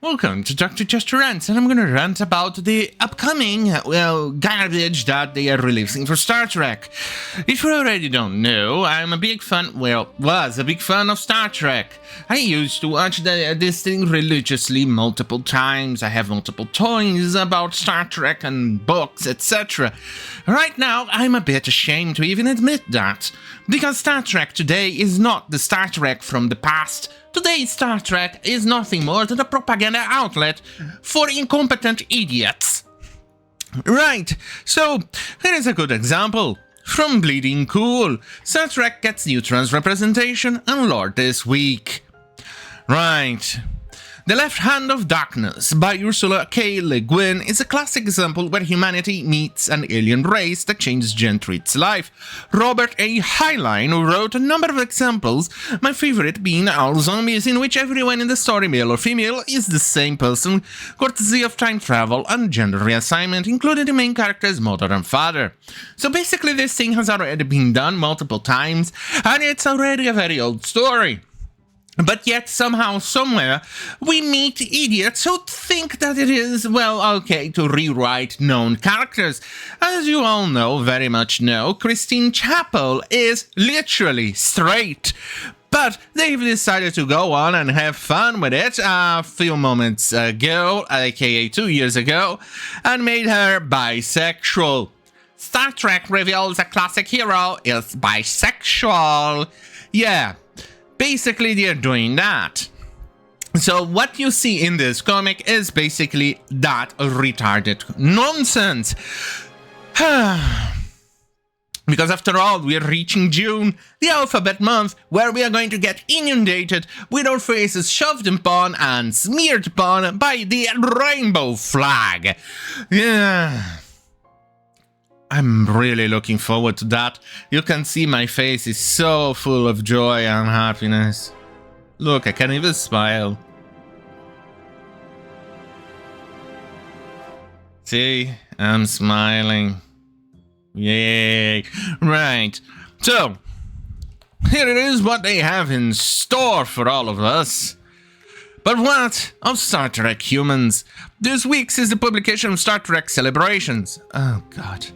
Welcome to Dr. Jester Rants, and I'm gonna rant about the upcoming, garbage that they are releasing for Star Trek. If you already don't know, I'm a big fan, was a big fan of Star Trek. I used to watch this thing religiously multiple times. I have multiple toys about Star Trek and books, etc. Right now, I'm a bit ashamed to even admit that, because Star Trek today is not the Star Trek from the past. Today's Star Trek is nothing more than a propaganda outlet for incompetent idiots. Right, so here is a good example. From Bleeding Cool, Star Trek gets new trans representation and lore this week. Right. The Left Hand of Darkness by Ursula K. Le Guin is a classic example where humanity meets an alien race that changes Gentry's life. Robert A. Heinlein wrote a number of examples, my favorite being All Zombies, in which everyone in the story, male or female, is the same person, courtesy of time travel and gender reassignment, including the main character's mother and father. So basically this thing has already been done multiple times, and it's already a very old story. But yet, somehow, somewhere, we meet idiots who think that it is, okay to rewrite known characters. As you all know, very much know, Christine Chapel is literally straight. But they've decided to go on and have fun with it a few moments ago, aka 2 years ago, and made her bisexual. Star Trek reveals a classic hero is bisexual. Yeah. Basically, they're doing that. So what you see in this comic is basically that retarded nonsense. Because after all, we're reaching June, the alphabet month, where we are going to get inundated with our faces shoved upon and smeared upon by the rainbow flag. Yeah. I'm really looking forward to that. You can see my face is so full of joy and happiness. Look, I can't even smile. See, I'm smiling. Yay. Right. So, here it is what they have in store for all of us. But what of Star Trek humans? This week's is the publication of Star Trek Celebrations. Oh god.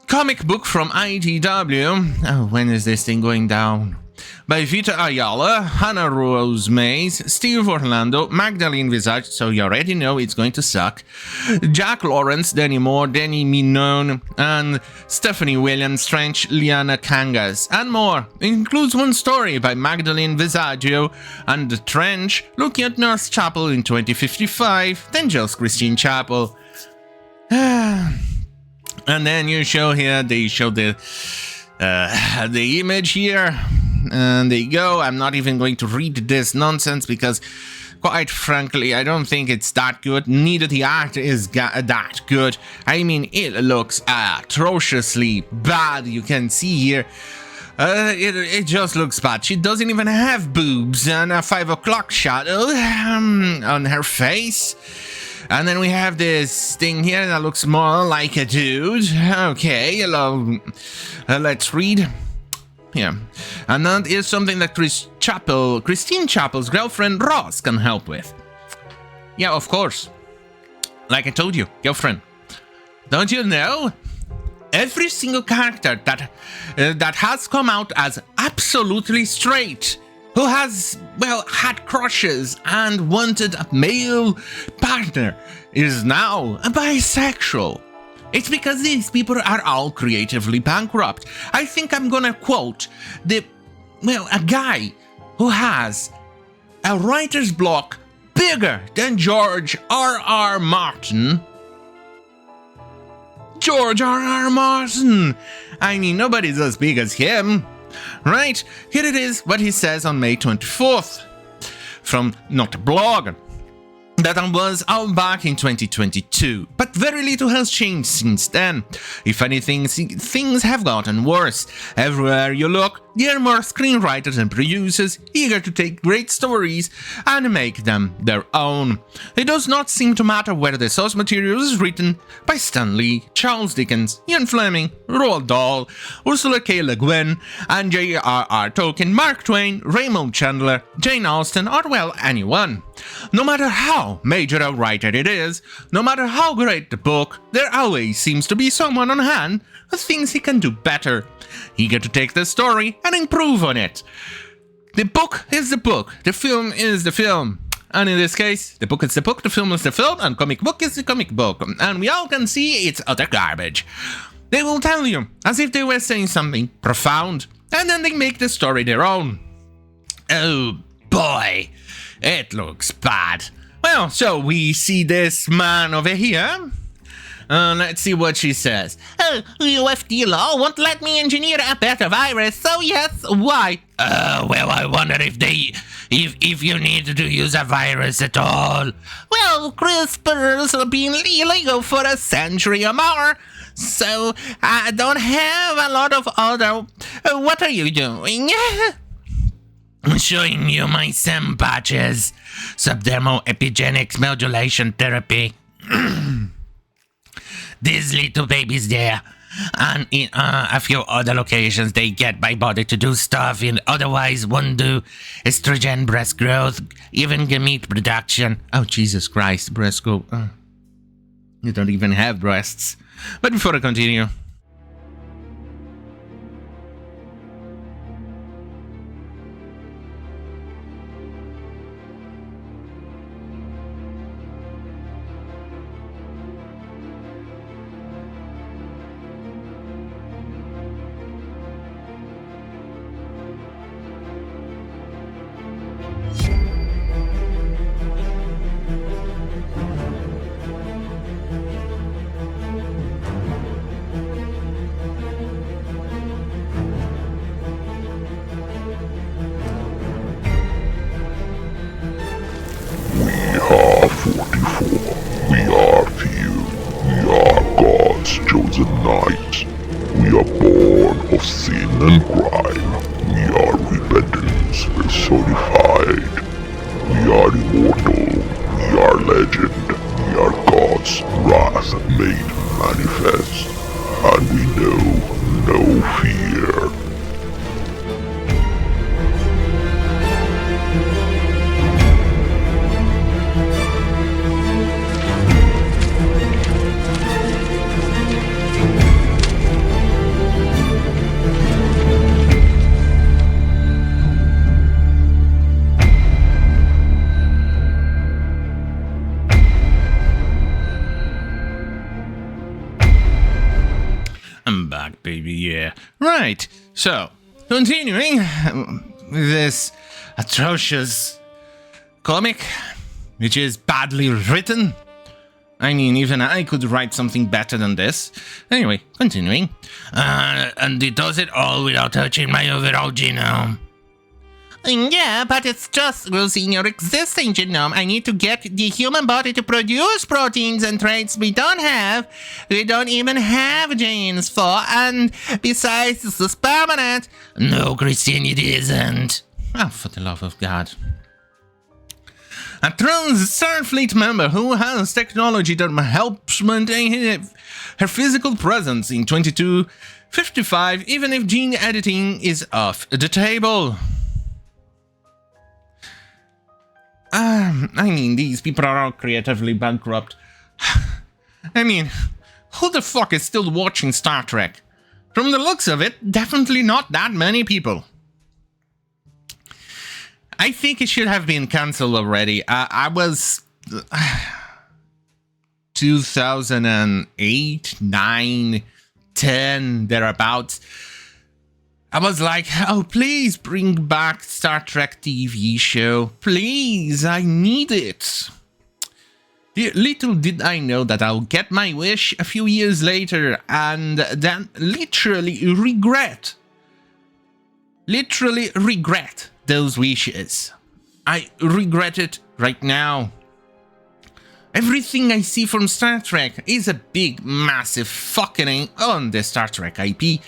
Comic book from IDW. Oh, when is this thing going down? By Vita Ayala, Hannah Rose Mays, Steve Orlando, Magdalene Visage, so you already know it's going to suck, Jack Lawrence, Danny Moore, Danny Minone, and Stephanie Williams Trench, Liana Kangas, and more. It includes one story by Magdalene Visaggio and the Trench, looking at Nurse Chapel in 2055, then just Christine Chapel. And then you show here, they show the image here. And there you go. I'm not even going to read this nonsense because, quite frankly, I don't think it's that good. Neither the art is that good. I mean, it looks atrociously bad. You can see here. It just looks bad. She doesn't even have boobs and a 5 o'clock shadow on her face. And then we have this thing here that looks more like a dude. Okay, hello. Let's read. Yeah, and that is something that Christine Chapel's girlfriend Ross can help with. Yeah, of course. Like I told you, girlfriend. Don't you know? Every single character that has come out as absolutely straight, who has, had crushes and wanted a male partner, is now a bisexual. It's because these people are all creatively bankrupt. I think I'm gonna quote a guy who has a writer's block bigger than George R.R. Martin. George R.R. Martin! I mean, nobody's as big as him. Right, here it is, what he says on May 24th. From not a blog. That was all back in 2022, but very little has changed since then. If anything, things have gotten worse. Everywhere you look, There are more screenwriters and producers eager to take great stories and make them their own. It does not seem to matter whether the source material is written by Stan Lee, Charles Dickens, Ian Fleming, Roald Dahl, Ursula K. Le Guin, and J.R.R. Tolkien, Mark Twain, Raymond Chandler, Jane Austen, or well, anyone. No matter how major a writer it is, no matter how great the book, there always seems to be someone on hand who thinks he can do better, eager to take the story and improve on it. The book is the book, the film is the film. And in this case, the book is the book, the film is the film, and comic book is the comic book. And we all can see it's utter garbage. They will tell you, as if they were saying something profound, and then they make the story their own. Oh boy, it looks bad. Well, so we see this man over here. Let's see what she says. Oh, UFD law won't let me engineer a better virus, so yes, why? Well, I wonder if you need to use a virus at all. Well, CRISPR's been illegal for a century or more, so I don't have a lot of other... what are you doing? I'm showing you my SEM patches. Subdermal epigenetic modulation therapy. These little babies there, and in a few other locations they get my body to do stuff in otherwise wouldn't do. Estrogen, breast growth, even gamete production. Oh, Jesus Christ, breast growth. You don't even have breasts. But before I continue... I'm back, baby, yeah. Right, so, continuing with this atrocious comic, which is badly written. I mean, even I could write something better than this. Anyway, continuing. And it does it all without touching my overall genome. Yeah, but it's just losing your existing genome. I need to get the human body to produce proteins and traits we don't have. We don't even have genes for, and besides, this is permanent. No, Christine, it isn't. Oh, for the love of God. A trans Starfleet member who has technology that helps maintain her physical presence in 2255, even if gene editing is off the table. I mean, these people are all creatively bankrupt. I mean, who the fuck is still watching Star Trek? From the looks of it, definitely not that many people. I think it should have been cancelled already. I was... 2008, 9, 10, thereabouts. I was like, oh, please bring back Star Trek TV show. Please, I need it. Little did I know that I'll get my wish a few years later and then literally regret those wishes. I regret it right now. Everything I see from Star Trek is a big, massive fucking on the Star Trek IP.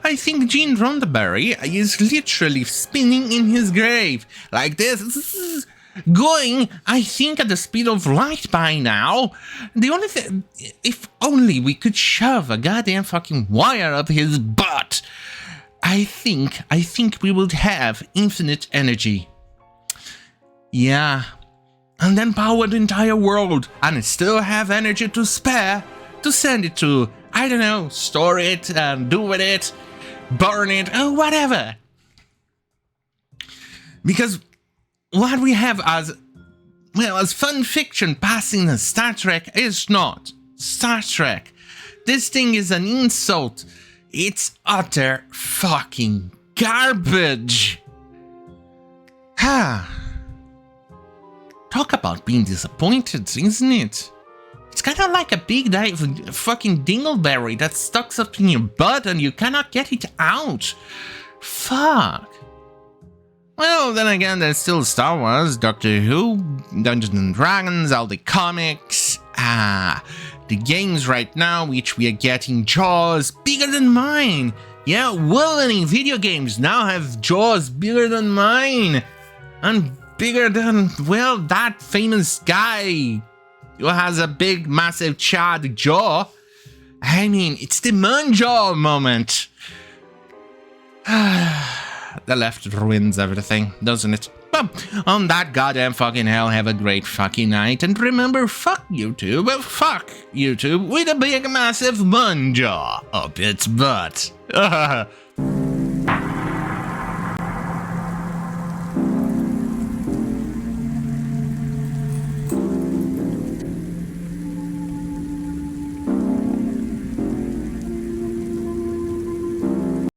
I think Gene Roddenberry is literally spinning in his grave, like this, going, I think, at the speed of light by now. The only thing, if only we could shove a goddamn fucking wire up his butt, I think we would have infinite energy. Yeah. And then power the entire world, and still have energy to spare to send it to, I don't know, store it, do with it, burn it, or whatever. Because what we have as, well, as fun fiction passing as Star Trek is not Star Trek. This thing is an insult. It's utter fucking garbage. Talk about being disappointed, isn't it? It's kind of like a big fucking dingleberry that's stuck up in your butt and you cannot get it out. Fuck. Well, then again, there's still Star Wars, Doctor Who, Dungeons and Dragons, all the comics, the games right now, which we are getting Jaws bigger than mine. Yeah, Wolverine video games now have jaws bigger than mine. And bigger than, well, that famous guy who has a big, massive Chad jaw. I mean, it's the Munjaw moment. The left ruins everything, doesn't it? Well, on that goddamn fucking hell, have a great fucking night. And remember, fuck YouTube with a big, massive Munjaw up its butt.